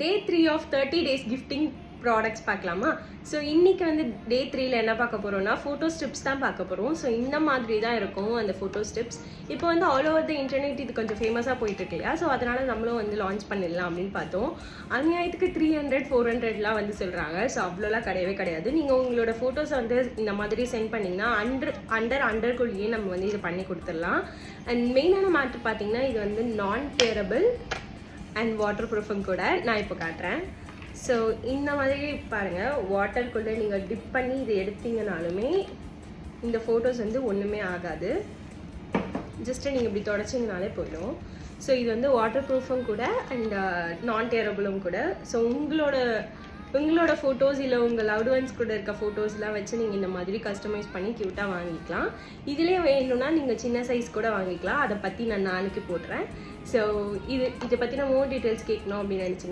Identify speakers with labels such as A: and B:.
A: Day 3 of 30 days gifting products பார்க்கலாமா? So இன்றைக்கி வந்து டே 3ல என்ன பார்க்க போகிறோம்னா ஃபோட்டோ ஸ்ட்ரிப்ஸ் தான் பார்க்க போகிறோம். ஸோ இந்த மாதிரி தான் இருக்கும் அந்த ஃபோட்டோ ஸ்ட்ரிப்ஸ். இப்போ வந்து ஆல் ஓவர் த இன்டர்நெட் இது கொஞ்சம் ஃபேமஸாக போயிட்டுருக்கு இல்லையா? ஸோ அதனால் நம்மளும் வந்து லான்ச் பண்ணிடலாம் அப்படின்னு பார்த்தோம். அநியாயத்துக்கு 300-400லாம் வந்து சொல்கிறாங்க. ஸோ அவ்வளோலாம் கிடையவே கிடையாது. நீங்கள் உங்களோட ஃபோட்டோஸை வந்து இந்த மாதிரி சென்ட் பண்ணிங்கன்னா அண்டர்குள்ளேயே நம்ம வந்து இது பண்ணி கொடுத்துடலாம். அண்ட் மெயினான மேட்ரு பார்த்தீங்கன்னா இது வந்து நான் டேரபிள் அண்ட் வாட்டர் ப்ரூஃபும் கூட. நான் இப்போ காட்டுறேன். ஸோ இந்த மாதிரி பாருங்கள், வாட்டருக்குள்ளே நீங்கள் டிப் பண்ணி இதை எடுத்தீங்கனாலுமே இந்த ஃபோட்டோஸ் வந்து ஒன்றுமே ஆகாது. ஜஸ்ட்டு நீங்கள் இப்படி தொடச்சிங்கனாலே போயிடும். ஸோ இது வந்து வாட்டர் ப்ரூஃபும் கூட அண்ட் நான் டேரபிளும் கூட. ஸோ உங்களோட ஃபோட்டோஸ் இல்லை உங்கள் லவ்டு ஒன்ஸ் கூட இருக்க ஃபோட்டோஸ்லாம் வச்சு நீங்கள் இந்த மாதிரி கஸ்டமைஸ் பண்ணி க்யூட்டாக வாங்கிக்கலாம். இதிலே வேணும்னா நீங்கள் சின்ன சைஸ் கூட வாங்கிக்கலாம். அதை பற்றி நான் நாளைக்கு போடுறேன். ஸோ இதை பற்றி நான் மோர் டீட்டெயில்ஸ் கேட்கணும் அப்படின்னு நினச்சிங்க